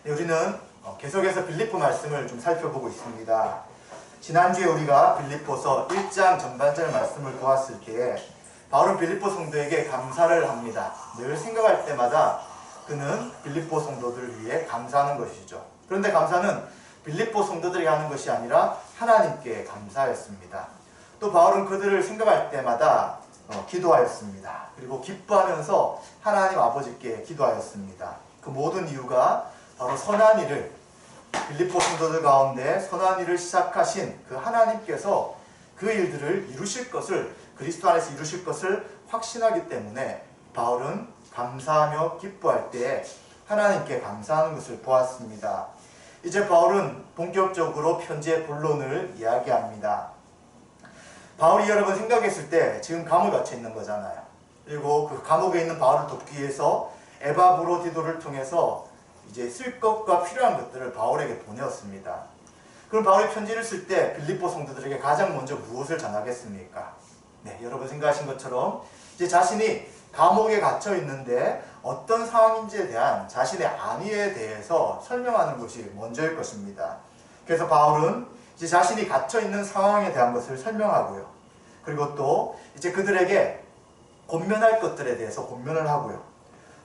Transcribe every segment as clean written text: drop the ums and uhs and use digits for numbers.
네, 우리는 계속해서 빌립보 말씀을 좀 살펴보고 있습니다. 지난주에 우리가 빌립보서 1장 전반절 말씀을 보았을 때에 바울은 빌립보 성도에게 감사를 합니다. 늘 생각할 때마다 그는 빌립보 성도들을 위해 감사하는 것이죠. 그런데 감사는 빌립보 성도들이 하는 것이 아니라 하나님께 감사했습니다. 또 바울은 그들을 생각할 때마다 기도하였습니다. 그리고 기뻐하면서 하나님 아버지께 기도하였습니다. 그 모든 이유가 바로 선한 일을, 빌립보 성도들 가운데 선한 일을 시작하신 그 하나님께서 그 일들을 이루실 것을, 그리스도 안에서 이루실 것을 확신하기 때문에 바울은 감사하며 기뻐할 때 하나님께 감사하는 것을 보았습니다. 이제 바울은 본격적으로 편지의 본론을 이야기합니다. 바울이 여러분 생각했을 때 지금 감옥에 갇혀 있는 거잖아요. 그리고 그 감옥에 있는 바울을 돕기 위해서 에바브로디도를 통해서 이제 쓸 것과 필요한 것들을 바울에게 보내었습니다. 그럼 바울이 편지를 쓸 때 빌립보 성도들에게 가장 먼저 무엇을 전하겠습니까? 네, 여러분 생각하신 것처럼 이제 자신이 감옥에 갇혀 있는데 어떤 상황인지에 대한 자신의 안위에 대해서 설명하는 것이 먼저일 것입니다. 그래서 바울은 이제 자신이 갇혀 있는 상황에 대한 것을 설명하고요. 그리고 또 이제 그들에게 권면할 것들에 대해서 권면을 하고요.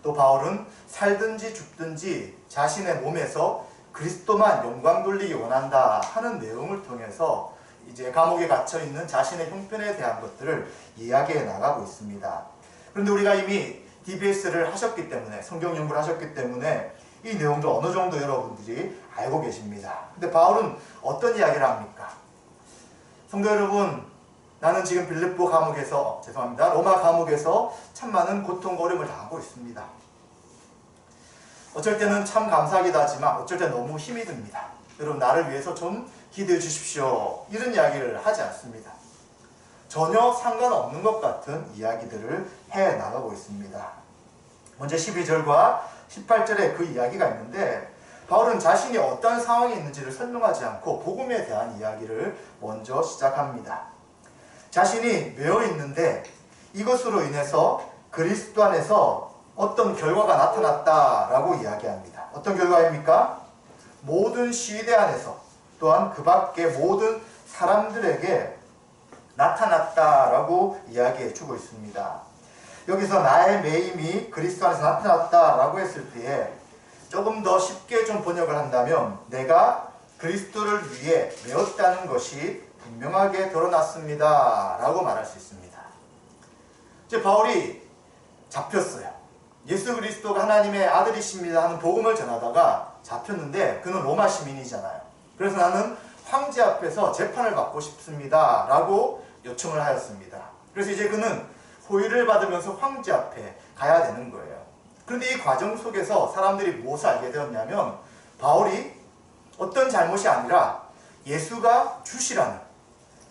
또 바울은 살든지 죽든지 자신의 몸에서 그리스도만 영광 돌리기 원한다 하는 내용을 통해서 이제 감옥에 갇혀 있는 자신의 형편에 대한 것들을 이야기해 나가고 있습니다. 그런데 우리가 이미 DBS를 하셨기 때문에, 성경 연구를 하셨기 때문에 이 내용도 어느 정도 여러분들이 알고 계십니다. 근데 바울은 어떤 이야기를 합니까? 성도 여러분, 나는 지금 빌립보 감옥에서, 로마 감옥에서 참 많은 고통과 어려움을 당하고 있습니다. 어쩔 때는 참 감사하기도 하지만 어쩔 때 너무 힘이 듭니다. 여러분, 나를 위해서 좀 기도해 주십시오. 이런 이야기를 하지 않습니다. 전혀 상관없는 것 같은 이야기들을 해 나가고 있습니다. 먼저 12절과 18절에 그 이야기가 있는데 바울은 자신이 어떤 상황에 있는지를 설명하지 않고 복음에 대한 이야기를 먼저 시작합니다. 자신이 매여 있는데 이것으로 인해서 그리스도 안에서 어떤 결과가 나타났다라고 이야기합니다. 어떤 결과입니까? 모든 시대 안에서 또한 그 밖의 모든 사람들에게 나타났다라고 이야기해 주고 있습니다. 여기서 나의 매임이 그리스도 안에서 나타났다라고 했을 때에 조금 더 쉽게 좀 번역을 한다면 내가 그리스도를 위해 매었다는 것이 분명하게 드러났습니다 라고 말할 수 있습니다. 이제 바울이 잡혔어요. 예수 그리스도가 하나님의 아들이십니다 하는 복음을 전하다가 잡혔는데 그는 로마 시민이잖아요. 그래서 나는 황제 앞에서 재판을 받고 싶습니다 라고 요청을 하였습니다. 그래서 이제 그는 호의를 받으면서 황제 앞에 가야 되는 거예요. 그런데 이 과정 속에서 사람들이 무엇을 알게 되었냐면 바울이 어떤 잘못이 아니라 예수가 주시라는,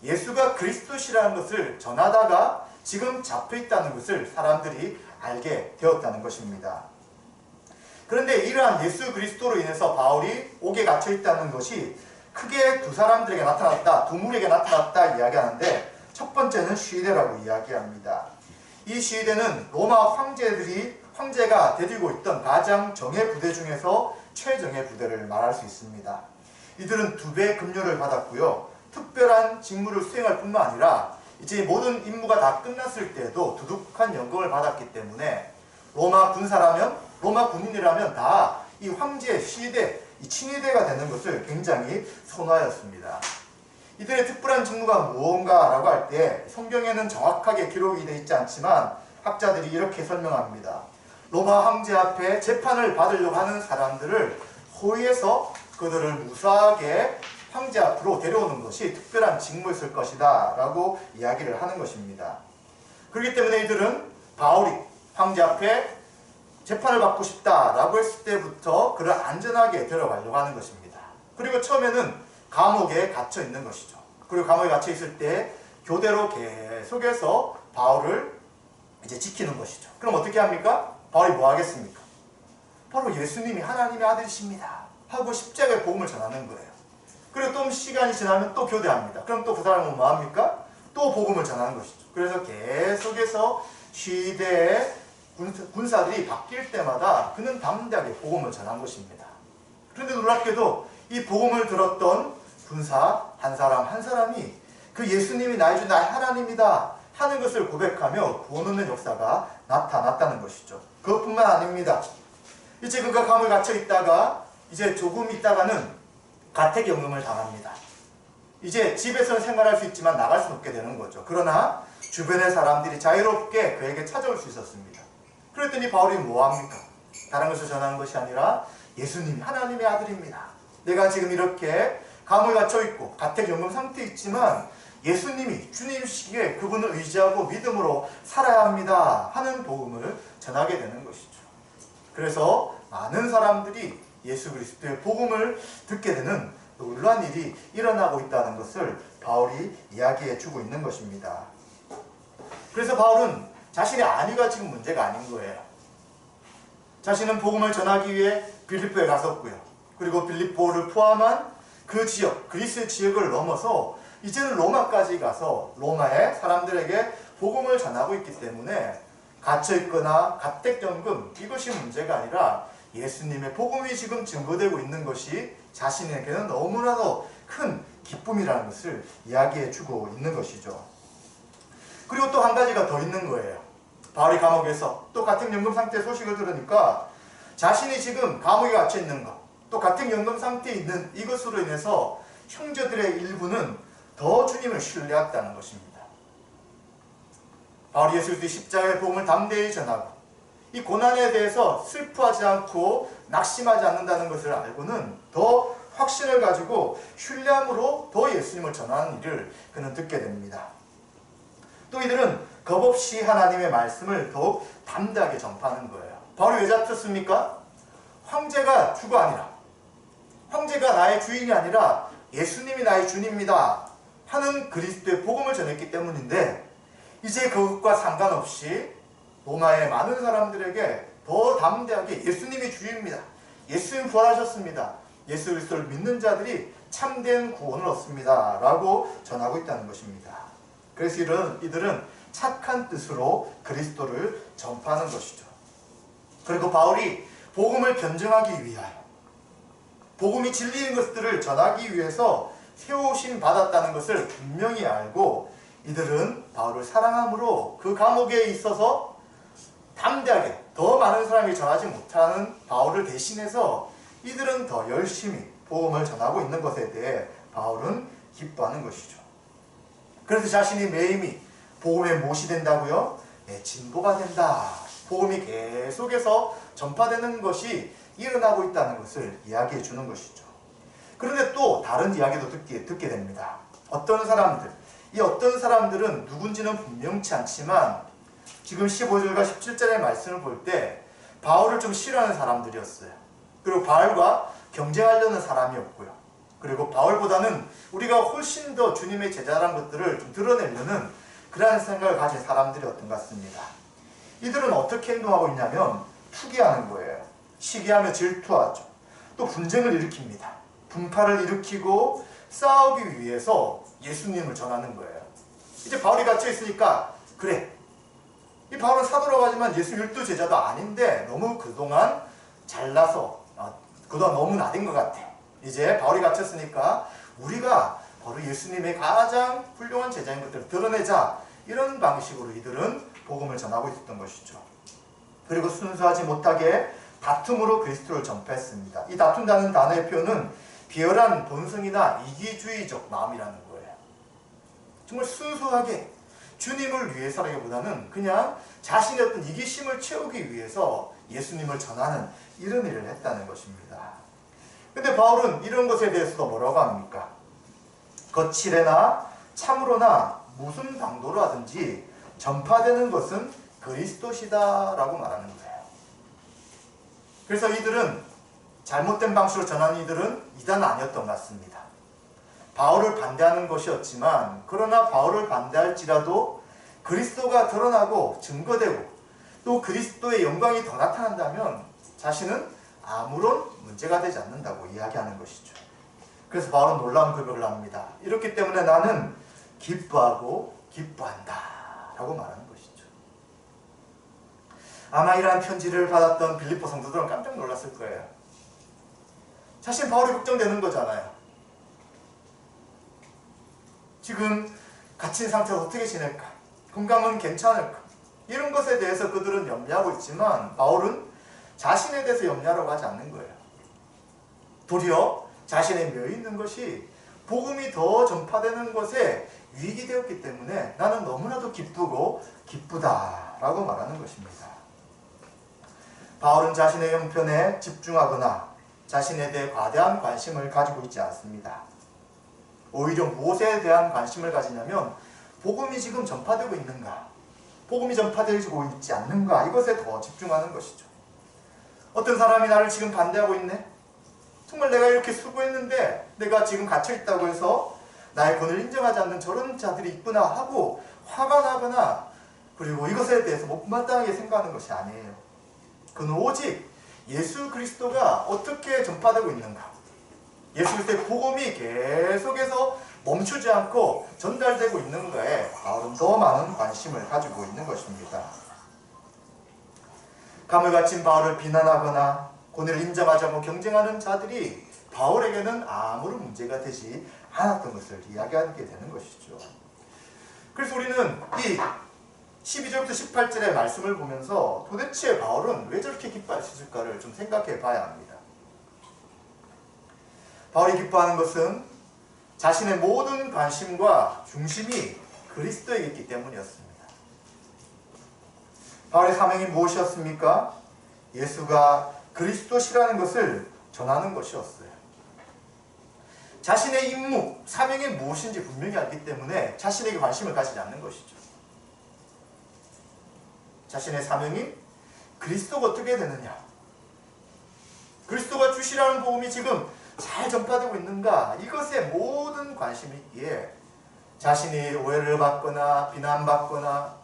예수가 그리스도시라는 것을 전하다가 지금 잡혀있다는 것을 사람들이 알게 되었다는 것입니다. 그런데 이러한 예수 그리스도로 인해서 바울이 옥에 갇혀있다는 것이 크게 두 사람들에게 나타났다, 두 무리에게 나타났다 이야기하는데 첫 번째는 시위대라고 이야기합니다. 이 시위대는 로마 황제가 데리고 있던 가장 정예 부대 중에서 최정예 부대를 말할 수 있습니다. 이들은 2배 급료를 받았고요. 특별한 직무를 수행할 뿐만 아니라 이제 모든 임무가 다 끝났을 때에도 두둑한 연금을 받았기 때문에 로마 군인이라면 다 이 황제의 시위대, 이 친위대가 되는 것을 굉장히 선호하였습니다. 이들의 특별한 직무가 무언가라고 할 때 성경에는 정확하게 기록이 되어 있지 않지만 학자들이 이렇게 설명합니다. 로마 황제 앞에 재판을 받으려고 하는 사람들을 호위해서 그들을 무사하게 황제 앞으로 데려오는 것이 특별한 직무였을 것이다 라고 이야기를 하는 것입니다. 그렇기 때문에 이들은 바울이 황제 앞에 재판을 받고 싶다라고 했을 때부터 그를 안전하게 데려가려고 하는 것입니다. 그리고 처음에는 감옥에 갇혀 있는 것이죠. 그리고 감옥에 갇혀 있을 때 교대로 계속해서 바울을 이제 지키는 것이죠. 그럼 어떻게 합니까? 바울이 뭐 하겠습니까? 바로 예수님이 하나님의 아들이십니다 하고 십자가의 복음을 전하는 거예요. 그리고 또 시간이 지나면 또 교대합니다. 그럼 또 그 사람은 뭐 합니까? 또 복음을 전하는 것이죠. 그래서 계속해서 시대의 군사들이 바뀔 때마다 그는 담대하게 복음을 전한 것입니다. 그런데 놀랍게도 이 복음을 들었던 군사 한 사람 한 사람이 그 예수님이 나의 주 나의 하나님이다 하는 것을 고백하며 구원 얻는 역사가 나타났다는 것이죠. 그것뿐만 아닙니다. 이제 그가 감옥에 갇혀 있다가 이제 조금 있다가는 가택연금을 당합니다. 이제 집에서는 생활할 수 있지만 나갈 수는 없게 되는 거죠. 그러나 주변의 사람들이 자유롭게 그에게 찾아올 수 있었습니다. 그랬더니 바울이 뭐합니까? 다른 것을 전하는 것이 아니라 예수님이 하나님의 아들입니다. 내가 지금 이렇게 감옥에 갇혀 있고 가택연금 상태에 있지만 예수님이 주님이시기에 그분을 의지하고 믿음으로 살아야 합니다 하는 복음을 전하게 되는 것이죠. 그래서 많은 사람들이 예수 그리스도의 복음을 듣게 되는 놀라운 일이 일어나고 있다는 것을 바울이 이야기해 주고 있는 것입니다. 그래서 바울은 자신의 안위가 지금 문제가 아닌 거예요. 자신은 복음을 전하기 위해 빌립보에 갔었고요. 그리고 빌립보를 포함한 그 지역, 그리스의 지역을 넘어서 이제는 로마까지 가서 로마의 사람들에게 복음을 전하고 있기 때문에 갇혀있거나 가택연금 이것이 문제가 아니라 예수님의 복음이 지금 증거되고 있는 것이 자신에게는 너무나도 큰 기쁨이라는 것을 이야기해 주고 있는 것이죠. 그리고 또 한 가지가 더 있는 거예요. 바울이 감옥에서 또 가택연금 상태의 소식을 들으니까 자신이 지금 감옥에 갇혀 있는 것, 또 가택연금 상태에 있는 이것으로 인해서 형제들의 일부는 더 주님을 신뢰했다는 것입니다. 바울이 예수 그리스도의 십자가의 복음을 담대히 전하고 이 고난에 대해서 슬퍼하지 않고 낙심하지 않는다는 것을 알고는 더 확신을 가지고 신뢰함으로 더 예수님을 전하는 일을 그는 듣게 됩니다. 또 이들은 겁없이 하나님의 말씀을 더욱 담대하게 전파하는 거예요. 바울이 왜 잡혔습니까? 황제가 주가 아니라 황제가 나의 주인이 아니라 예수님이 나의 주님입니다 하는 그리스도의 복음을 전했기 때문인데 이제 그것과 상관없이 로마의 많은 사람들에게 더 담대하게 예수님이 주입니다. 예수님 부활하셨습니다. 예수 그리스도를 믿는 자들이 참된 구원을 얻습니다 라고 전하고 있다는 것입니다. 그래서 이들은 착한 뜻으로 그리스도를 전파하는 것이죠. 그리고 바울이 복음을 변증하기 위하여 복음이 진리인 것들을 전하기 위해서 세우심 받았다는 것을 분명히 알고 이들은 바울을 사랑함으로 그 감옥에 있어서 담대하게 더 많은 사람이 전하지 못하는 바울을 대신해서 이들은 더 열심히 복음을 전하고 있는 것에 대해 바울은 기뻐하는 것이죠. 그래서 자신이 매임이 복음의 못이 된다고요? 네, 진보가 된다. 복음이 계속해서 전파되는 것이 일어나고 있다는 것을 이야기해 주는 것이죠. 그런데 또 다른 이야기도 듣게 됩니다. 어떤 사람들은 누군지는 분명치 않지만 지금 15절과 17절의 말씀을 볼 때 바울을 좀 싫어하는 사람들이었어요. 그리고 바울과 경쟁하려는 사람이었고요. 그리고 바울보다는 우리가 훨씬 더 주님의 제자라는 것들을 좀 드러내려는 그러한 생각을 가진 사람들이었던 것 같습니다. 이들은 어떻게 행동하고 있냐면 투기하는 거예요. 시기하며 질투하죠. 또 분쟁을 일으킵니다. 분파를 일으키고 싸우기 위해서 예수님을 전하는 거예요. 이제 바울이 갇혀 있으니까 그래, 이 바울은 사도라고 하지만 예수 율도 제자도 아닌데 너무 그동안 잘나서 그동안 너무 나댄 것 같아. 이제 바울이 갇혔으니까 우리가 바로 예수님의 가장 훌륭한 제자인 것들을 드러내자, 이런 방식으로 이들은 복음을 전하고 있었던 것이죠. 그리고 순수하지 못하게 다툼으로 그리스도를 전파했습니다. 이 다툰다는 단어의 표현은 비열한 본성이나 이기주의적 마음이라는 거예요. 정말 순수하게 주님을 위해서라기보다는 그냥 자신의 어떤 이기심을 채우기 위해서 예수님을 전하는 이런 일을 했다는 것입니다. 근데 바울은 이런 것에 대해서도 뭐라고 합니까? 거칠애나 참으로나 무슨 방도로 하든지 전파되는 것은 그리스도시다 라고 말하는 거예요. 그래서 이들은 잘못된 방식으로 전하는 이들은 이단은 아니었던 것 같습니다. 바울을 반대하는 것이었지만 그러나 바울을 반대할지라도 그리스도가 드러나고 증거되고 또 그리스도의 영광이 더 나타난다면 자신은 아무런 문제가 되지 않는다고 이야기하는 것이죠. 그래서 바울은 놀라운 고백을 합니다. 이렇기 때문에 나는 기뻐하고 기뻐한다 라고 말하는 것이죠. 아마 이러한 편지를 받았던 빌립보 성도들은 깜짝 놀랐을 거예요. 사실 바울이 걱정되는 거잖아요. 지금 갇힌 상태에서 어떻게 지낼까? 건강은 괜찮을까? 이런 것에 대해서 그들은 염려하고 있지만 바울은 자신에 대해서 염려하려고 하지 않는 거예요. 도리어 자신의 묘에 있는 것이 복음이 더 전파되는 것에 유익이 되었기 때문에 나는 너무나도 기쁘고 기쁘다라고 말하는 것입니다. 바울은 자신의 형편에 집중하거나 자신에 대해 과대한 관심을 가지고 있지 않습니다. 오히려 무엇에 대한 관심을 가지냐면 복음이 지금 전파되고 있는가, 복음이 전파되고 있지 않는가, 이것에 더 집중하는 것이죠. 어떤 사람이 나를 지금 반대하고 있네? 정말 내가 이렇게 수고했는데 내가 지금 갇혀있다고 해서 나의 권을 인정하지 않는 저런 자들이 있구나 하고 화가 나거나 그리고 이것에 대해서 못마땅하게 생각하는 것이 아니에요. 그는 오직 예수 그리스도가 어떻게 전파되고 있는가, 예수 그리스도의 복음이 계속해서 멈추지 않고 전달되고 있는 거에 바울은 더 많은 관심을 가지고 있는 것입니다. 감을 갇힌 바울을 비난하거나 권위를 인정하지 않고 경쟁하는 자들이 바울에게는 아무런 문제가 되지 않았던 것을 이야기하게 되는 것이죠. 그래서 우리는 이 12절부터 18절의 말씀을 보면서 도대체 바울은 왜 저렇게 기뻐했을까를 좀 생각해 봐야 합니다. 바울이 기뻐하는 것은 자신의 모든 관심과 중심이 그리스도에 있기 때문이었습니다. 바울의 사명이 무엇이었습니까? 예수가 그리스도시라는 것을 전하는 것이었어요. 자신의 임무, 사명이 무엇인지 분명히 알기 때문에 자신에게 관심을 가지지 않는 것이죠. 자신의 사명이 그리스도가 어떻게 되느냐, 그리스도가 주시라는 복음이 지금 잘 전파되고 있는가, 이것에 모든 관심이 있기에 자신이 오해를 받거나 비난받거나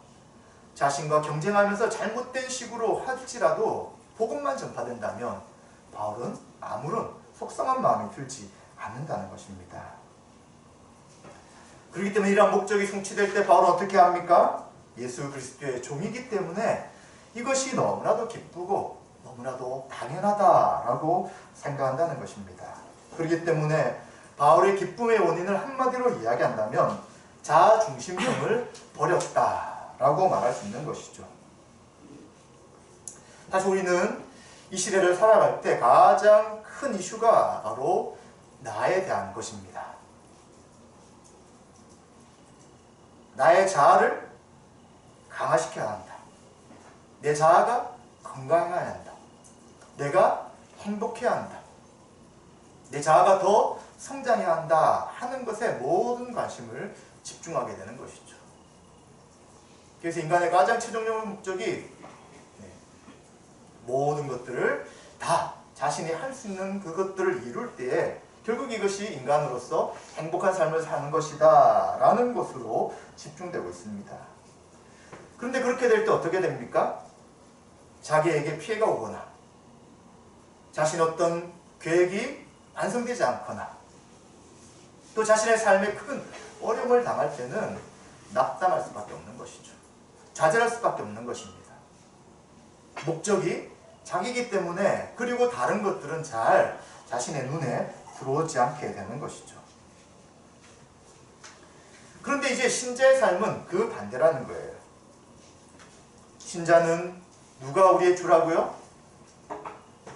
자신과 경쟁하면서 잘못된 식으로 할지라도 복음만 전파된다면 바울은 아무런 속상한 마음이 들지 않는다는 것입니다. 그렇기 때문에 이러한 목적이 성취될 때 바울은 어떻게 합니까? 예수 그리스도의 종이기 때문에 이것이 너무나도 기쁘고 너무나도 당연하다라고 생각한다는 것입니다. 그렇기 때문에 바울의 기쁨의 원인을 한마디로 이야기한다면 자아중심성을 버렸다라고 말할 수 있는 것이죠. 사실 우리는 이 시대를 살아갈 때 가장 큰 이슈가 바로 나에 대한 것입니다. 나의 자아를 강화시켜야 한다. 내 자아가 건강해야 한다. 내가 행복해야 한다. 내 자아가 더 성장해야 한다 하는 것에 모든 관심을 집중하게 되는 것이죠. 그래서 인간의 가장 최종적인 목적이 모든 것들을 다 자신이 할 수 있는 그것들을 이룰 때에 결국 이것이 인간으로서 행복한 삶을 사는 것이다 라는 것으로 집중되고 있습니다. 그런데 그렇게 될 때 어떻게 됩니까? 자기에게 피해가 오거나 자신의 어떤 계획이 완성되지 않거나 또 자신의 삶에 큰 어려움을 당할 때는 낙담할 수밖에 없는 것이죠. 좌절할 수밖에 없는 것입니다. 목적이 자기이기 때문에, 그리고 다른 것들은 잘 자신의 눈에 들어오지 않게 되는 것이죠. 그런데 이제 신자의 삶은 그 반대라는 거예요. 신자는 누가 우리의 주라고요?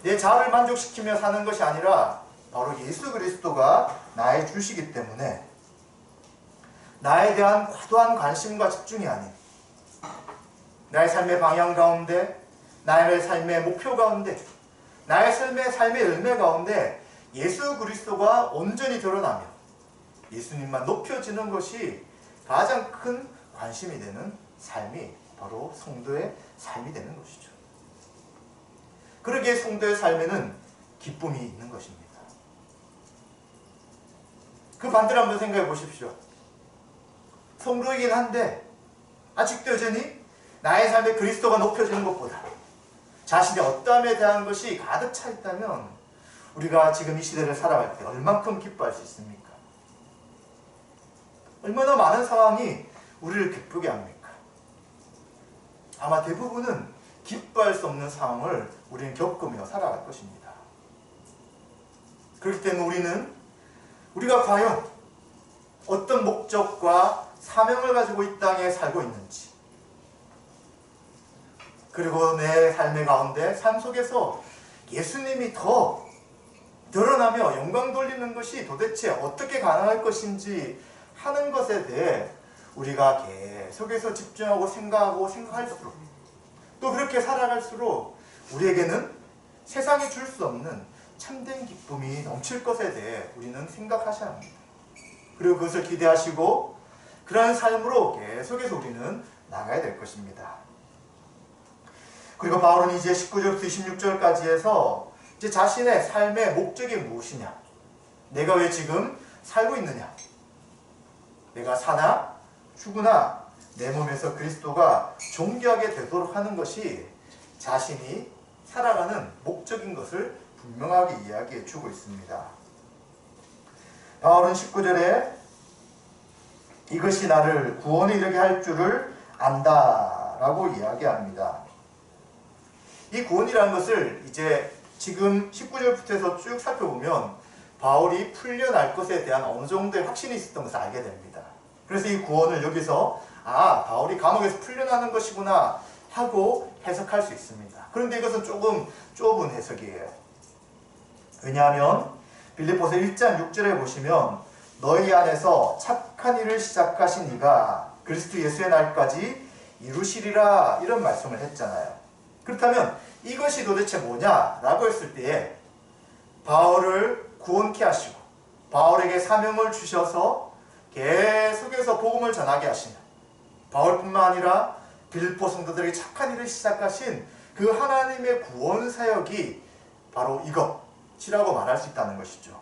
내 자아를 만족시키며 사는 것이 아니라 바로 예수 그리스도가 나의 주시기 때문에 나에 대한 과도한 관심과 집중이 아닌 나의 삶의 방향 가운데, 나의 삶의 목표 가운데, 나의 삶의 열매 가운데 예수 그리스도가 온전히 드러나며 예수님만 높여지는 것이 가장 큰 관심이 되는 삶이 바로 성도의 삶이 되는 것이죠. 그러기에 성도의 삶에는 기쁨이 있는 것입니다. 그 반대로 한번 생각해 보십시오. 성도이긴 한데 아직도 여전히 나의 삶에 그리스도가 높여지는 것보다 자신의 어떠함에 대한 것이 가득 차 있다면 우리가 지금 이 시대를 살아갈 때 얼만큼 기뻐할 수 있습니까? 얼마나 많은 상황이 우리를 기쁘게 합니까? 아마 대부분은 기뻐할 수 없는 상황을 우리는 겪으며 살아갈 것입니다. 그렇기 때문에 우리가 과연 어떤 목적과 사명을 가지고 이 땅에 살고 있는지, 그리고 내 삶의 가운데 삶 속에서 예수님이 더 드러나며 영광 돌리는 것이 도대체 어떻게 가능할 것인지 하는 것에 대해 우리가 계속해서 집중하고 생각할수록, 또 그렇게 살아갈수록 우리에게는 세상이 줄 수 없는 참된 기쁨이 넘칠 것에 대해 우리는 생각하셔야 합니다. 그리고 그것을 기대하시고 그러한 삶으로 계속해서 우리는 나가야 될 것입니다. 그리고 바울은 이제 19절부터 26절까지 해서 이제 자신의 삶의 목적이 무엇이냐, 내가 왜 지금 살고 있느냐, 내가 사나 죽으나 내 몸에서 그리스도가 존귀하게 되도록 하는 것이 자신이 살아가는 목적인 것을 분명하게 이야기해 주고 있습니다. 바울은 19절에 이것이 나를 구원에 이르게 할 줄을 안다 라고 이야기합니다. 이 구원이라는 것을 이제 지금 19절부터 해서 쭉 살펴보면 바울이 풀려날 것에 대한 어느 정도의 확신이 있었던 것을 알게 됩니다. 그래서 이 구원을 여기서 바울이 감옥에서 풀려나는 것이구나 하고 해석할 수 있습니다. 그런데 이것은 조금 좁은 해석이에요. 왜냐하면 빌립보서 1장 6절에 보시면 너희 안에서 착한 일을 시작하신 이가 그리스도 예수의 날까지 이루시리라 이런 말씀을 했잖아요. 그렇다면 이것이 도대체 뭐냐라고 했을 때에 바울을 구원케 하시고 바울에게 사명을 주셔서 계속해서 복음을 전하게 하시는, 바울뿐만 아니라 빌립보 성도들에게 착한 일을 시작하신 그 하나님의 구원 사역이 바로 이것이라고 말할 수 있다는 것이죠.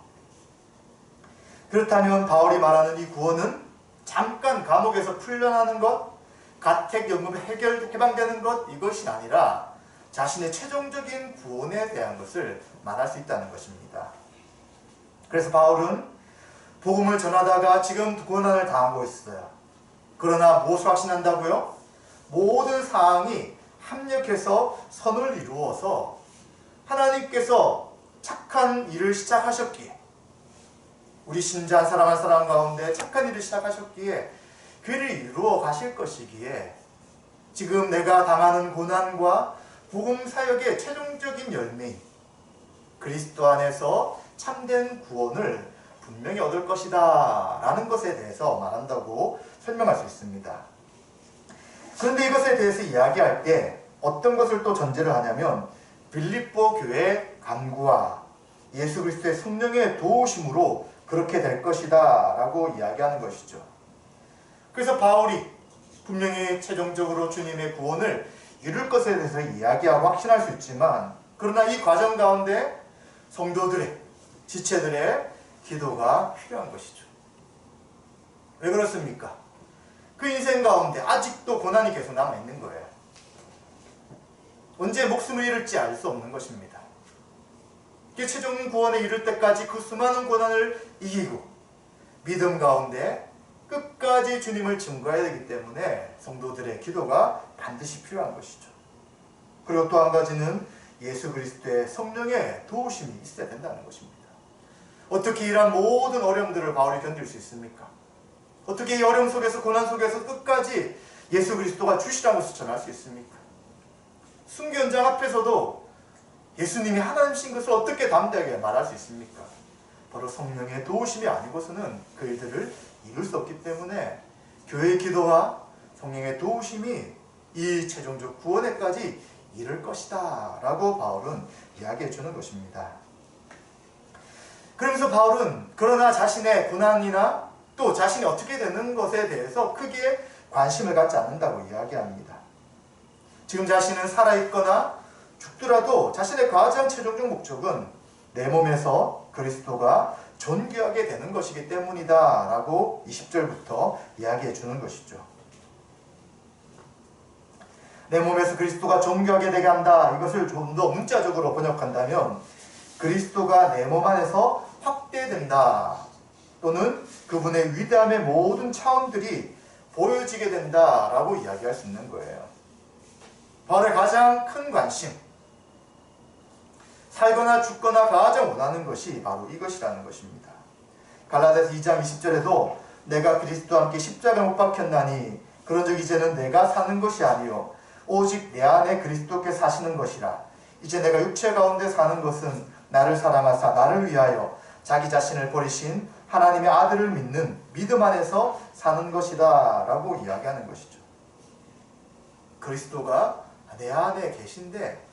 그렇다면 바울이 말하는 이 구원은 잠깐 감옥에서 풀려나는 것, 가택연금에 해방되는 것, 이것이 아니라 자신의 최종적인 구원에 대한 것을 말할 수 있다는 것입니다. 그래서 바울은 복음을 전하다가 지금 고난을 당하고 있어요. 그러나 무엇을 확신한다고요? 모든 사항이 합력해서 선을 이루어서 하나님께서 착한 일을 시작하셨기에, 우리 신자 한 사람 한 사람 가운데 착한 일을 시작하셨기에 그 일을 이루어 가실 것이기에 지금 내가 당하는 고난과 복음 사역의 최종적인 열매인 그리스도 안에서 참된 구원을 분명히 얻을 것이다 라는 것에 대해서 말한다고 설명할 수 있습니다. 그런데 이것에 대해서 이야기할 때 어떤 것을 또 전제를 하냐면 빌립보 교회의 간구와 예수 그리스도의 성령의 도우심으로 그렇게 될 것이다 라고 이야기하는 것이죠. 그래서 바울이 분명히 최종적으로 주님의 구원을 이룰 것에 대해서 이야기하고 확신할 수 있지만, 그러나 이 과정 가운데 성도들의, 지체들의 기도가 필요한 것이죠. 왜 그렇습니까? 그 인생 가운데 아직도 고난이 계속 남아있는 거예요. 언제 목숨을 잃을지 알 수 없는 것입니다. 최종 구원에 이를 때까지 그 수많은 고난을 이기고 믿음 가운데 끝까지 주님을 증거해야 되기 때문에 성도들의 기도가 반드시 필요한 것이죠. 그리고 또 한 가지는 예수 그리스도의 성령의 도우심이 있어야 된다는 것입니다. 어떻게 이러한 모든 어려움들을 바울이 견딜 수 있습니까? 어떻게 이 어려움 속에서, 고난 속에서 끝까지 예수 그리스도가 주시라는 것을 전할 수 있습니까? 순교현장 앞에서도 예수님이 하나님이신 것을 어떻게 담대하게 말할 수 있습니까? 바로 성령의 도우심이 아니고서는 그 일들을 이룰 수 없기 때문에 교회의 기도와 성령의 도우심이 이 최종적 구원에까지 이를 것이다 라고 바울은 이야기해 주는 것입니다. 그러면서 바울은 그러나 자신의 고난이나 또 자신이 어떻게 되는 것에 대해서 크게 관심을 갖지 않는다고 이야기합니다. 지금 자신은 살아있거나 죽더라도 자신의 가장 최종적 목적은 내 몸에서 그리스도가 존귀하게 되는 것이기 때문이다 라고 20절부터 이야기해 주는 것이죠. 내 몸에서 그리스도가 존귀하게 되게 한다, 이것을 좀 더 문자적으로 번역한다면 그리스도가 내 몸 안에서 확대된다, 또는 그분의 위대함의 모든 차원들이 보여지게 된다 라고 이야기할 수 있는 거예요. 바울의 가장 큰 관심, 살거나 죽거나 가장 원하는 것이 바로 이것이라는 것입니다. 갈라디아서 2장 20절에도 내가 그리스도와 함께 십자가에 못 박혔나니 그런즉 이제는 내가 사는 것이 아니요 오직 내 안에 그리스도께 사시는 것이라. 이제 내가 육체 가운데 사는 것은 나를 사랑하사 나를 위하여 자기 자신을 버리신 하나님의 아들을 믿는 믿음 안에서 사는 것이다 라고 이야기하는 것이죠. 그리스도가 내 안에 계신데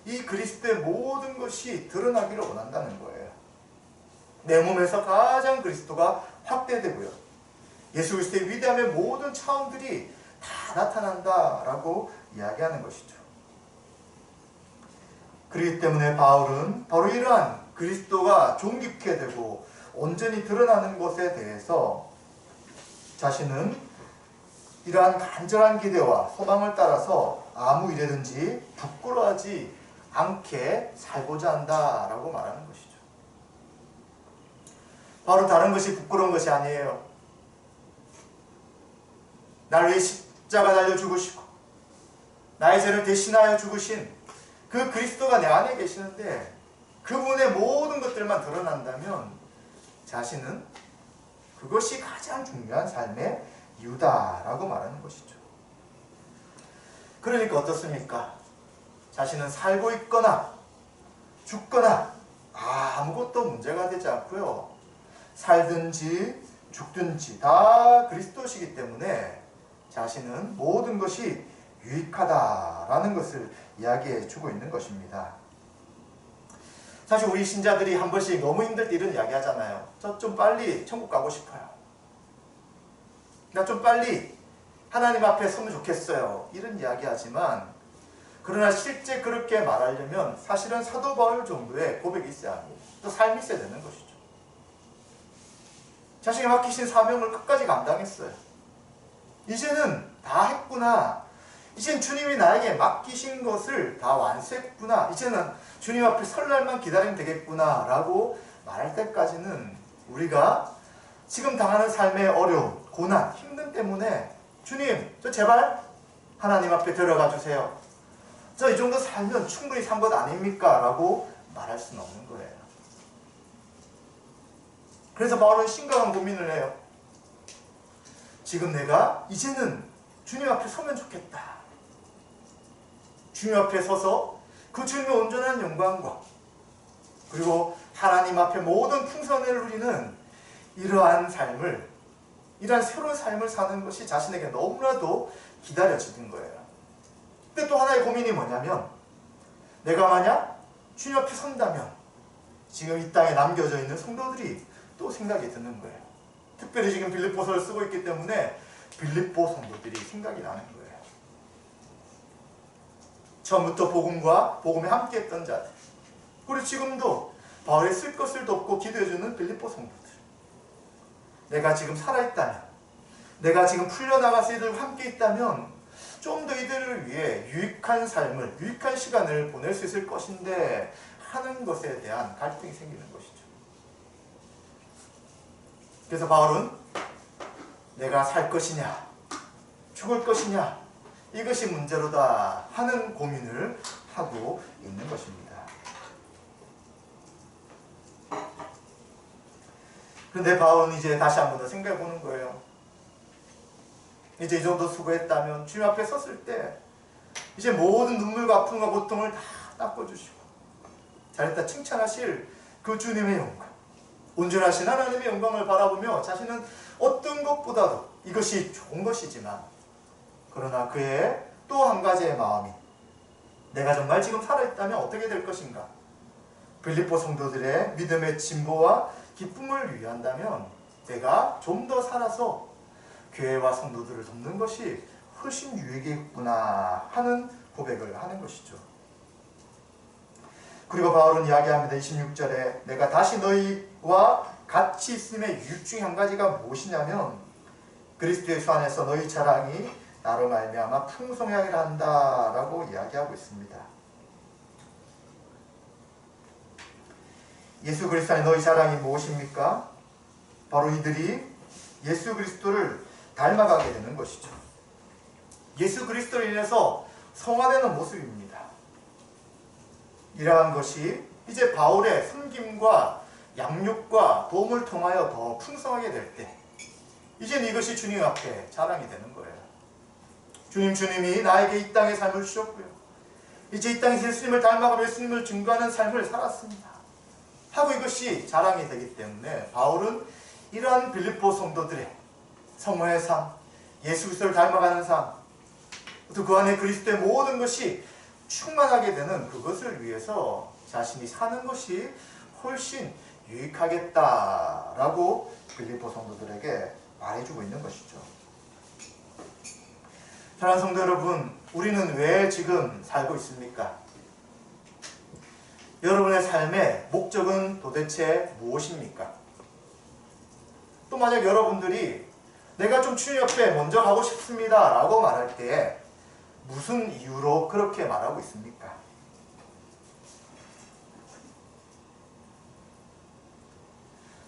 이 그리스도의 모든 것이 드러나기를 원한다는 거예요. 내 몸에서 가장 그리스도가 확대되고요. 예수 그리스도의 위대함의 모든 차원들이 다 나타난다라고 이야기하는 것이죠. 그렇기 때문에 바울은 바로 이러한 그리스도가 존귀케 되고 온전히 드러나는 것에 대해서 자신은 이러한 간절한 기대와 소망을 따라서 아무 일에든지 부끄러워하지 않게 살고자 한다라고 말하는 것이죠. 바로 다른 것이 부끄러운 것이 아니에요. 나를 위해 십자가 달려 죽으시고 나의 죄를 대신하여 죽으신 그 그리스도가 내 안에 계시는데 그분의 모든 것들만 드러난다면 자신은 그것이 가장 중요한 삶의 이유다라고 말하는 것이죠. 그러니까 어떻습니까? 자신은 살고 있거나 죽거나 아무것도 문제가 되지 않고요. 살든지 죽든지 다 그리스도시기 때문에 자신은 모든 것이 유익하다라는 것을 이야기해 주고 있는 것입니다. 사실 우리 신자들이 한 번씩 너무 힘들 때 이런 이야기 하잖아요. 저 좀 빨리 천국 가고 싶어요. 나 좀 빨리 하나님 앞에 서면 좋겠어요. 이런 이야기 하지만 그러나 실제 그렇게 말하려면 사실은 사도 바울 정도의 고백이 있어야 합니다. 또 삶이 있어야 되는 것이죠. 자신이 맡기신 사명을 끝까지 감당했어요. 이제는 다 했구나. 이젠 주님이 나에게 맡기신 것을 다 완수했구나. 이제는 주님 앞에 설 날만 기다리면 되겠구나 라고 말할 때까지는 우리가 지금 당하는 삶의 어려움, 고난, 힘듦 때문에 주님, 저 제발 하나님 앞에 데려가 주세요. 저 이 정도 살면 충분히 산 것 아닙니까? 라고 말할 수는 없는 거예요. 그래서 바울은 심각한 고민을 해요. 지금 내가 이제는 주님 앞에 서면 좋겠다. 주님 앞에 서서 그 주님의 온전한 영광과 그리고 하나님 앞에 모든 풍성을 누리는 이러한 삶을, 이러한 새로운 삶을 사는 것이 자신에게 너무나도 기다려지는 거예요. 근데 또 하나의 고민이 뭐냐면 내가 만약 주님 앞에 선다면 지금 이 땅에 남겨져 있는 성도들이 또 생각이 드는 거예요. 특별히 지금 빌립보서를 쓰고 있기 때문에 빌립보 성도들이 생각이 나는 거예요. 처음부터 복음과 복음에 함께했던 자들, 그리고 지금도 바울의 쓸 것을 돕고 기도해주는 빌립보 성도들. 내가 지금 살아있다면, 내가 지금 풀려나가서 이들과 함께 있다면 좀 더 이들을 위해 유익한 삶을, 유익한 시간을 보낼 수 있을 것인데 하는 것에 대한 갈등이 생기는 것이죠. 그래서 바울은 내가 살 것이냐 죽을 것이냐 이것이 문제로다 하는 고민을 하고 있는 것입니다. 그런데 바울은 이제 다시 한 번 더 생각해 보는 거예요. 이제 이 정도 수고했다면 주님 앞에 섰을 때 이제 모든 눈물과 아픔과 고통을 다 닦아주시고 잘했다 칭찬하실 그 주님의 영광, 온전하신 하나님의 영광을 바라보며 자신은 어떤 것보다도 이것이 좋은 것이지만 그러나 그의 또 한 가지의 마음이 내가 정말 지금 살아있다면 어떻게 될 것인가? 빌립보 성도들의 믿음의 진보와 기쁨을 위한다면 내가 좀 더 살아서 교회와 성도들을 돕는 것이 훨씬 유익이겠구나 하는 고백을 하는 것이죠. 그리고 바울은 이야기합니다. 26절에 내가 다시 너희와 같이 있음의 유익 중에 한 가지가 무엇이냐면 그리스도 예수 안에서 너희 자랑이 나로 말미암아 풍성하게 한다라고 이야기하고 있습니다. 예수 그리스도 안에 너희 자랑이 무엇입니까? 바로 이들이 예수 그리스도를 닮아가게 되는 것이죠. 예수 그리스도로 인해서 성화되는 모습입니다. 이러한 것이 이제 바울의 섬김과 양육과 도움을 통하여 더 풍성하게 될 때 이젠 이것이 주님 앞에 자랑이 되는 거예요. 주님이 나에게 이 땅의 삶을 주셨고요. 이제 이 땅에서 예수님을 닮아가며 예수님을 증거하는 삶을 살았습니다. 하고 이것이 자랑이 되기 때문에 바울은 이러한 빌립보 성도들의 성화의 삶, 예수 그리스도를 닮아가는 삶, 또 그 안에 그리스도의 모든 것이 충만하게 되는 그것을 위해서 자신이 사는 것이 훨씬 유익하겠다라고 빌립보 성도들에게 말해주고 있는 것이죠. 사랑하는 성도 여러분, 우리는 왜 지금 살고 있습니까? 여러분의 삶의 목적은 도대체 무엇입니까? 또 만약 여러분들이 내가 좀 주님 옆에 먼저 가고 싶습니다 라고 말할 때에 무슨 이유로 그렇게 말하고 있습니까?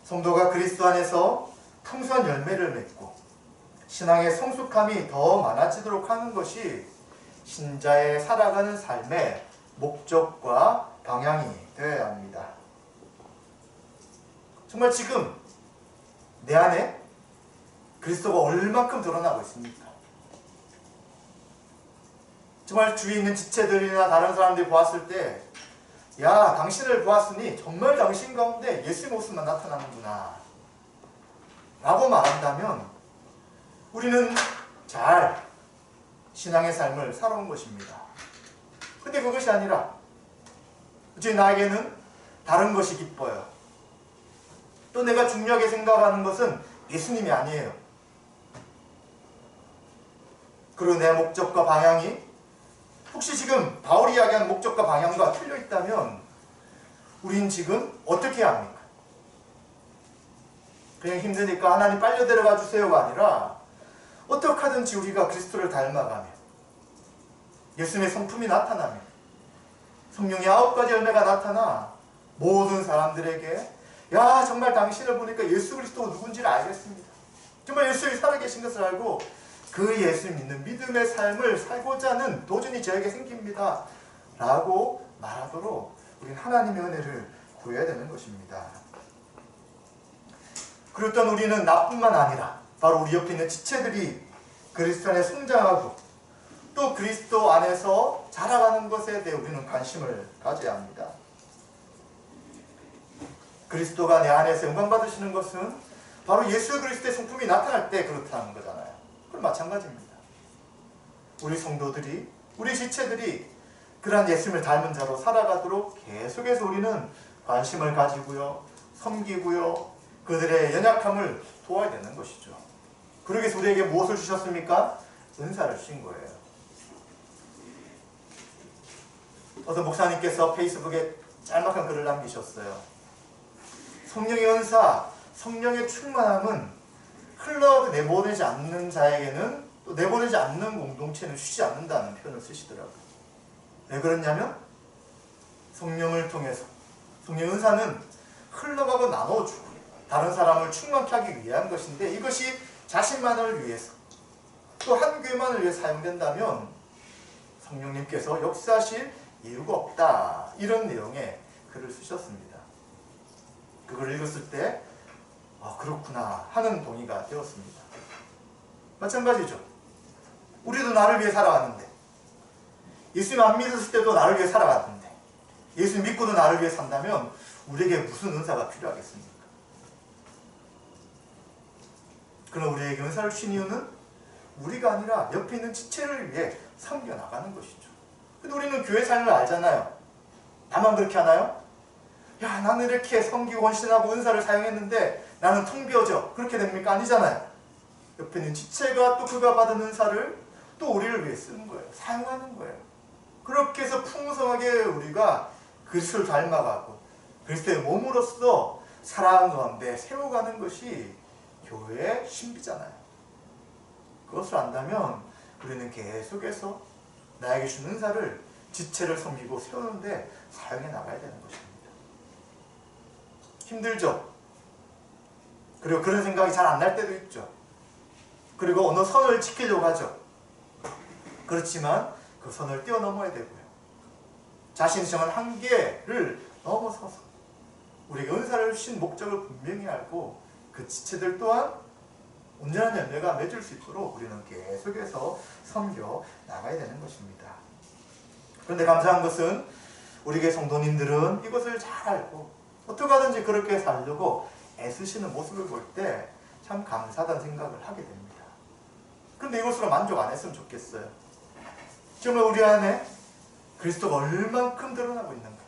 성도가 그리스도 안에서 풍성한 열매를 맺고 신앙의 성숙함이 더 많아지도록 하는 것이 신자의 살아가는 삶의 목적과 방향이 되어야 합니다. 정말 지금 내 안에 그리스도가 얼만큼 드러나고 있습니까? 정말 주위에 있는 지체들이나 다른 사람들이 보았을 때 야, 당신을 보았으니 정말 당신 가운데 예수의 모습만 나타나는구나 라고 말한다면 우리는 잘 신앙의 삶을 살아온 것입니다. 근데 그것이 아니라 이제 나에게는 다른 것이 기뻐요. 또 내가 중요하게 생각하는 것은 예수님이 아니에요. 그리고 내 목적과 방향이 혹시 지금 바울이 이야기하는 목적과 방향과 틀려 있다면 우린 지금 어떻게 해야 합니까? 그냥 힘드니까 하나님 빨리 데려가 주세요가 아니라 어떻게 하든지 우리가 그리스도를 닮아가며 예수님의 성품이 나타나며 성령의 9가지 열매가 나타나 모든 사람들에게 야, 정말 당신을 보니까 예수 그리스도가 누군지를 알겠습니다. 정말 예수님이 살아계신 것을 알고 그 예수님 믿는 믿음의 삶을 살고자 하는 도전이 저에게 생깁니다 라고 말하도록 우리는 하나님의 은혜를 구해야 되는 것입니다. 그리고 또 우리는 나뿐만 아니라 바로 우리 옆에 있는 지체들이 그리스도 안에 성장하고 또 그리스도 안에서 자라가는 것에 대해 우리는 관심을 가져야 합니다. 그리스도가 내 안에서 영광 받으시는 것은 바로 예수 그리스도의 성품이 나타날 때 그렇다는 거잖아요. 그럼 마찬가지입니다. 우리 성도들이, 우리 지체들이 그러한 예수님을 닮은 자로 살아가도록 계속해서 우리는 관심을 가지고요, 섬기고요, 그들의 연약함을 도와야 되는 것이죠. 그러기 위해서 우리에게 무엇을 주셨습니까? 은사를 주신 거예요. 어떤 목사님께서 페이스북에 짤막한 글을 남기셨어요. 성령의 은사, 성령의 충만함은 흘러 내보내지 않는 자에게는 또 내보내지 않는 공동체는 쉬지 않는다는 표현을 쓰시더라고요. 왜 그러냐면 성령을 통해서 성령 은사는 흘러가고 나눠주고 다른 사람을 충만케 하기 위한 것인데 이것이 자신만을 위해서 또 한 교회만을 위해 사용된다면 성령님께서 역사하실 이유가 없다. 이런 내용의 글을 쓰셨습니다. 그걸 읽었을 때 그렇구나 하는 동의가 되었습니다. 마찬가지죠. 우리도 나를 위해 살아왔는데 예수님 안 믿었을 때도 나를 위해 살아갔는데 예수 믿고도 나를 위해 산다면 우리에게 무슨 은사가 필요하겠습니까? 그러나 우리에게 은사를 주신 이유는 우리가 아니라 옆에 있는 지체를 위해 섬겨나가는 것이죠. 근데 우리는 교회 삶을 알잖아요. 나만 그렇게 하나요? 야, 나는 이렇게 섬기고 헌신하고 은사를 사용했는데 나는 텅 비어져. 그렇게 됩니까? 아니잖아요. 옆에 있는 지체가 또 그가 받은 은사를 또 우리를 위해 쓰는 거예요. 사용하는 거예요. 그렇게 해서 풍성하게 우리가 그리스도를 닮아가고 그리스도의 몸으로서 살아가는 가운데 세워가는 것이 교회의 신비잖아요. 그것을 안다면 우리는 계속해서 나에게 준 은사를 지체를 섬기고 세우는데 사용해 나가야 되는 것입니다. 힘들죠? 그리고 그런 생각이 잘 안 날 때도 있죠. 그리고 어느 선을 지키려고 하죠. 그렇지만 그 선을 뛰어넘어야 되고요. 자신이 정한 한계를 넘어서서 우리에게 은사를 주신 목적을 분명히 알고 그 지체들 또한 온전한 열매가 맺을 수 있도록 우리는 계속해서 섬겨 나가야 되는 것입니다. 그런데 감사한 것은 우리 교회 성도님들은 이것을 잘 알고 어떻게 하든지 그렇게 살려고 애쓰시는 모습을 볼 때 참 감사하다는 생각을 하게 됩니다. 그런데 이것으로 만족 안 했으면 좋겠어요. 정말 우리 안에 그리스도가 얼만큼 드러나고 있는가,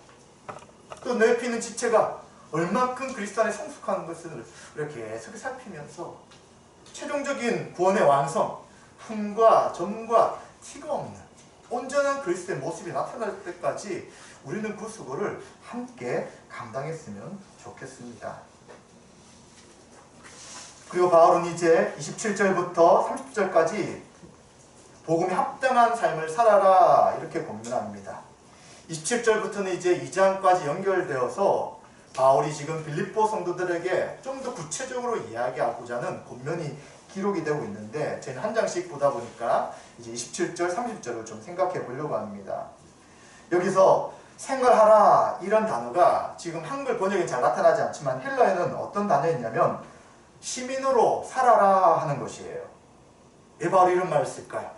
또 내 피는 지체가 얼만큼 그리스도 안에 성숙한 것을 이렇게 계속 살피면서 최종적인 구원의 완성, 흠과 점과 티가 없는 온전한 그리스도의 모습이 나타날 때까지 우리는 그 수고를 함께 감당했으면 좋겠습니다. 그리고 바울은 이제 27절부터 30절까지 복음에 합당한 삶을 살아라 이렇게 권면합니다. 27절부터는 이제 2장까지 연결되어서 바울이 지금 빌립보 성도들에게 좀 더 구체적으로 이야기하고자 하는 권면이 기록이 되고 있는데 저희는 한 장씩 보다 보니까 이제 27절, 30절을 좀 생각해 보려고 합니다. 여기서 생활하라 이런 단어가 지금 한글 번역에 잘 나타나지 않지만 헬라어에는 어떤 단어였냐면 시민으로 살아라 하는 것이에요. 왜 바울이 이런 말을 쓸까요?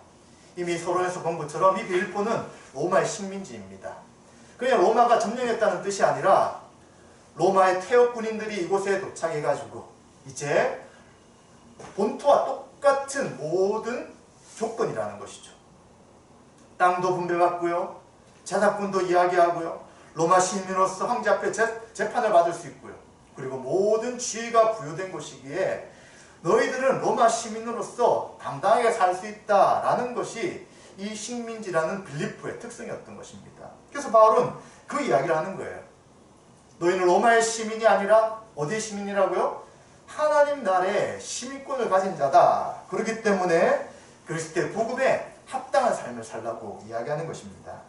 이미 서론에서 본 것처럼 이 빌립보는 로마의 식민지입니다. 그냥 로마가 점령했다는 뜻이 아니라 로마의 태역 군인들이 이곳에 도착해가지고 이제 본토와 똑같은 모든 조건이라는 것이죠. 땅도 분배받고요, 자사꾼도 이야기하고요, 로마 시민으로서 황제 앞에 재판을 받을 수 있고요, 그리고 모든 지위가 부여된 것이기에 너희들은 로마 시민으로서 당당하게 살 수 있다라는 것이 이 식민지라는 빌립보의 특성이었던 것입니다. 그래서 바울은 그 이야기를 하는 거예요. 너희는 로마의 시민이 아니라 어디의 시민이라고요? 하나님 나라의 시민권을 가진 자다. 그렇기 때문에 그리스도의 복음에 합당한 삶을 살라고 이야기하는 것입니다.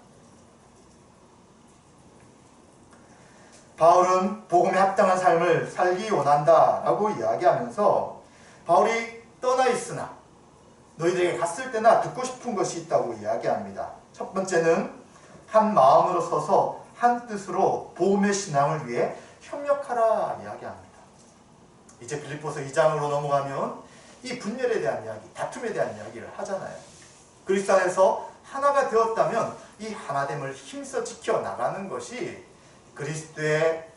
바울은 복음에 합당한 삶을 살기 원한다라고 이야기하면서 바울이 떠나 있으나 너희들에게 갔을 때나 듣고 싶은 것이 있다고 이야기합니다. 첫 번째는 한 마음으로 서서 한 뜻으로 복음의 신앙을 위해 협력하라 이야기합니다. 이제 빌립보서 2장으로 넘어가면 이 분열에 대한 이야기, 다툼에 대한 이야기를 하잖아요. 그리스도 안에서 하나가 되었다면 이 하나됨을 힘써 지켜나가는 것이 그리스도의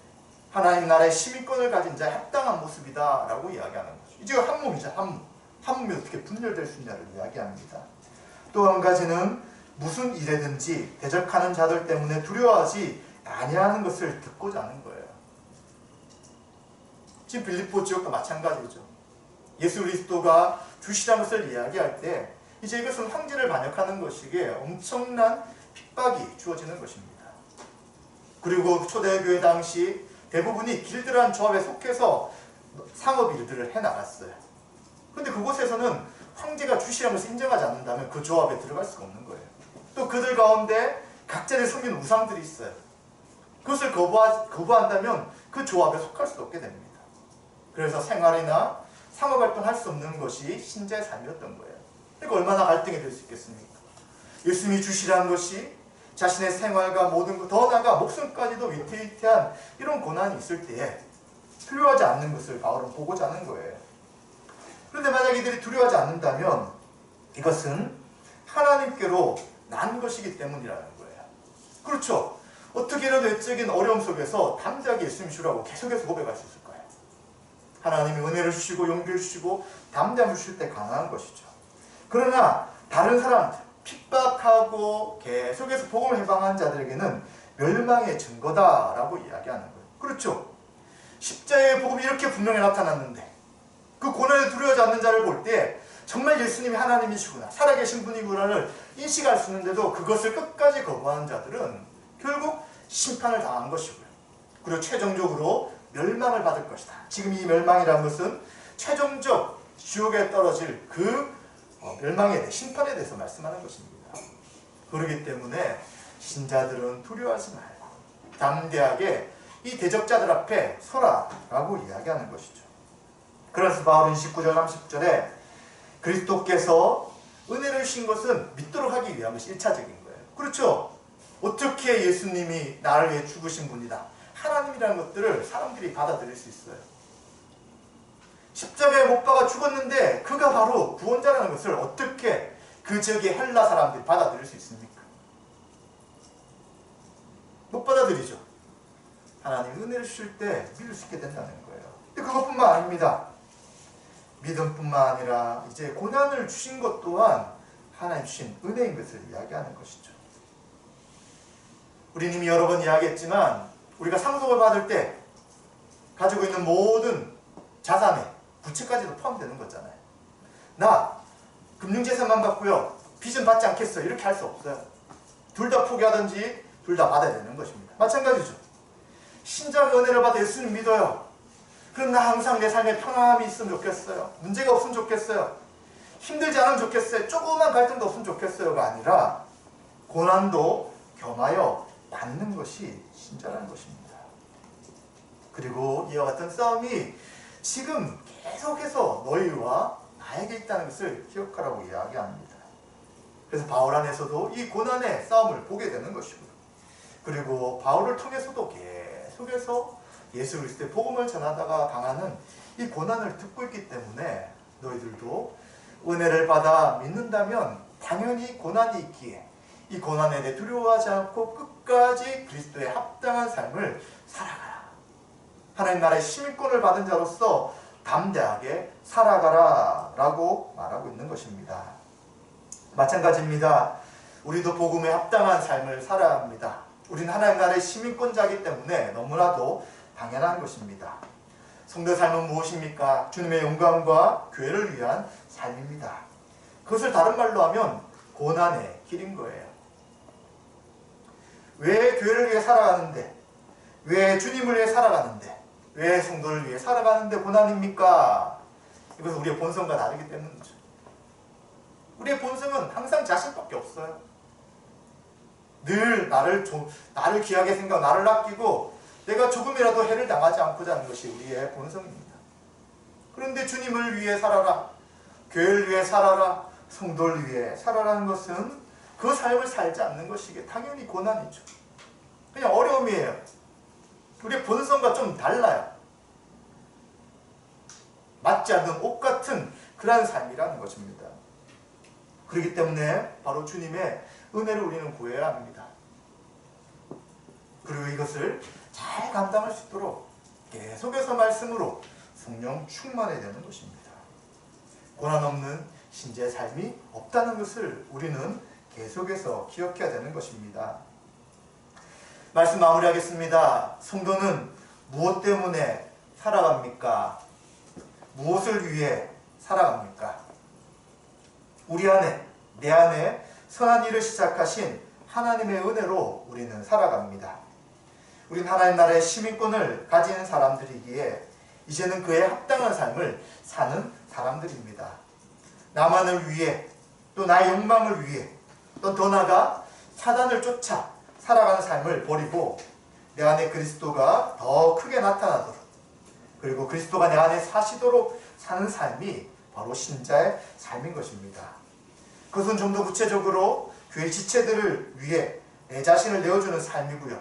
하나님 나라의 시민권을 가진 자의 합당한 모습이다 라고 이야기하는 거죠. 이제 한 몸이죠. 한 몸이 어떻게 분열될 수 있냐를 이야기합니다. 또 한 가지는 무슨 일에든지 대적하는 자들 때문에 두려워하지 아니하는 것을 듣고자 하는 거예요. 지금 빌립보 지역도 마찬가지죠. 예수 그리스도가 주시라는 것을 이야기할 때 이제 이것은 황제를 반역하는 것이기에 엄청난 핍박이 주어지는 것입니다. 그리고 초대교회 당시 대부분이 길드라는 조합에 속해서 상업 일들을 해나갔어요. 그런데 그곳에서는 황제가 주시라는 것을 인정하지 않는다면 그 조합에 들어갈 수가 없는 거예요. 또 그들 가운데 각자의 섬기는 우상들이 있어요. 그것을 거부한다면 그 조합에 속할 수도 없게 됩니다. 그래서 생활이나 상업활동 할 수 없는 것이 신자의 삶이었던 거예요. 그러니까 얼마나 갈등이 될 수 있겠습니까? 예수님이 주시라는 것이 자신의 생활과 모든 것, 더 나아가 목숨까지도 위태위태한 이런 고난이 있을 때에 두려워하지 않는 것을 바울은 보고자 하는 거예요. 그런데 만약 이들이 두려워하지 않는다면 이것은 하나님께로 난 것이기 때문이라는 거예요. 그렇죠. 어떻게든 외적인 어려움 속에서 담대하게 예수님 주라고 계속해서 고백할 수 있을 거예요. 하나님이 은혜를 주시고 용기를 주시고 담대함을 주실 때 가능한 것이죠. 그러나 다른 사람들, 핍박하고 계속해서 복음을 해방한 자들에게는 멸망의 증거다라고 이야기하는 거예요. 그렇죠. 십자가의 복음이 이렇게 분명히 나타났는데 그 고난에 두려워하지 않는 자를 볼 때 정말 예수님이 하나님이시구나, 살아계신 분이구나를 인식할 수 있는데도 그것을 끝까지 거부하는 자들은 결국 심판을 당한 것이고요. 그리고 최종적으로 멸망을 받을 것이다. 지금 이 멸망이라는 것은 최종적 지옥에 떨어질 그 멸망에 대해, 심판에 대해서 말씀하는 것입니다. 그렇기 때문에 신자들은 두려워하지 말고 담대하게 이 대적자들 앞에 서라라고 이야기하는 것이죠. 그래서 바울은 29절 30절에 그리스도께서 은혜를 주신 것은 믿도록 하기 위한 것이 1차적인 거예요. 그렇죠. 어떻게 예수님이 나를 위해 죽으신 분이다, 하나님이라는 것들을 사람들이 받아들일 수 있어요. 십자가에 못 박아 죽었는데 그가 바로 구원자라는 것을 어떻게 그 지역의 헬라 사람들이 받아들일 수 있습니까? 못 받아들이죠. 하나님 은혜를 주실 때 믿을 수 있게 된다는 거예요. 근데 그것뿐만 아닙니다. 믿음뿐만 아니라 이제 고난을 주신 것 또한 하나님 주신 은혜인 것을 이야기하는 것이죠. 우리는 이미 여러 번 이야기했지만 우리가 상속을 받을 때 가지고 있는 모든 자산에 부채까지도 포함되는 거잖아요. 나 금융재산만 받고요, 빚은 받지 않겠어요, 이렇게 할 수 없어요. 둘 다 포기하든지 둘 다 받아야 되는 것입니다. 마찬가지죠. 신자가 은혜를 받아 예수님 믿어요. 그럼 나 항상 내 삶에 평안함이 있으면 좋겠어요. 문제가 없으면 좋겠어요. 힘들지 않으면 좋겠어요. 조그만 갈등도 없으면 좋겠어요가 아니라 고난도 겸하여 받는 것이 신자라는 것입니다. 그리고 이와 같은 싸움이 지금 계속해서 너희와 나에게 있다는 것을 기억하라고 이야기합니다. 그래서 바울 안에서도 이 고난의 싸움을 보게 되는 것이고요. 그리고 바울을 통해서도 계속해서 예수 그리스도의 복음을 전하다가 당하는 이 고난을 듣고 있기 때문에 너희들도 은혜를 받아 믿는다면 당연히 고난이 있기에 이 고난에 대해 두려워하지 않고 끝까지 그리스도의 합당한 삶을 살아가라. 하나님 나라의 시민권을 받은 자로서 담대하게 살아가라 라고 말하고 있는 것입니다. 마찬가지입니다. 우리도 복음에 합당한 삶을 살아야 합니다. 우리는 하나님 나라의 시민권자이기 때문에 너무나도 당연한 것입니다. 성도의 삶은 무엇입니까? 주님의 영광과 교회를 위한 삶입니다. 그것을 다른 말로 하면 고난의 길인 거예요. 왜 교회를 위해 살아가는데, 왜 주님을 위해 살아가는데, 왜 성도를 위해 살아가는데 고난입니까? 이것은 우리의 본성과 다르기 때문이죠. 우리의 본성은 항상 자신밖에 없어요. 늘 나를 귀하게 생각하고 나를 아끼고 내가 조금이라도 해를 당하지 않고자 하는 것이 우리의 본성입니다. 그런데 주님을 위해 살아라, 교회를 위해 살아라, 성도를 위해 살아라는 것은 그 삶을 살지 않는 것이기에 당연히 고난이죠. 그냥 어려움이에요. 우리의 본성과 좀 달라요. 맞지 않는 옷 같은 그러한 삶이라는 것입니다. 그렇기 때문에 바로 주님의 은혜를 우리는 구해야 합니다. 그리고 이것을 잘 감당할 수 있도록 계속해서 말씀으로 성령 충만해야 되는 것입니다. 고난 없는 신자의 삶이 없다는 것을 우리는 계속해서 기억해야 되는 것입니다. 말씀 마무리하겠습니다. 성도는 무엇 때문에 살아갑니까? 무엇을 위해 살아갑니까? 우리 안에, 내 안에 선한 일을 시작하신 하나님의 은혜로 우리는 살아갑니다. 우린 하나님 나라의 시민권을 가진 사람들이기에 이제는 그에 합당한 삶을 사는 사람들입니다. 나만을 위해, 또 나의 욕망을 위해, 또 더 나아가 사단을 쫓아 살아가는 삶을 버리고 내 안에 그리스도가 더 크게 나타나도록, 그리고 그리스도가 내 안에 사시도록 사는 삶이 바로 신자의 삶인 것입니다. 그것은 좀 더 구체적으로 교회 지체들을 위해 내 자신을 내어주는 삶이고요.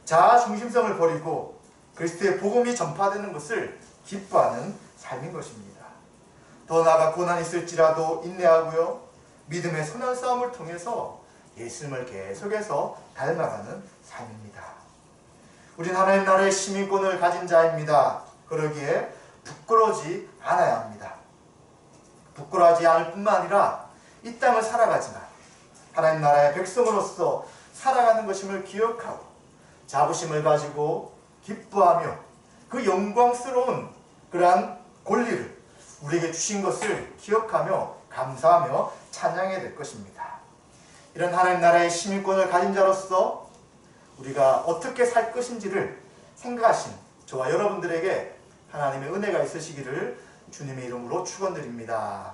자아 중심성을 버리고 그리스도의 복음이 전파되는 것을 기뻐하는 삶인 것입니다. 더 나아가 고난이 있을지라도 인내하고요, 믿음의 선한 싸움을 통해서 예수님을 계속해서 닮아가는 삶입니다. 우린 하나님 나라의 시민권을 가진 자입니다. 그러기에 부끄러워하지 않아야 합니다. 부끄러워하지 않을 뿐만 아니라 이 땅을 살아가지만 하나님 나라의 백성으로서 살아가는 것임을 기억하고 자부심을 가지고 기뻐하며 그 영광스러운 그러한 권리를 우리에게 주신 것을 기억하며 감사하며 찬양해야 될 것입니다. 이런 하나님 나라의 시민권을 가진 자로서 우리가 어떻게 살 것인지를 생각하신 저와 여러분들에게 하나님의 은혜가 있으시기를 주님의 이름으로 축원드립니다.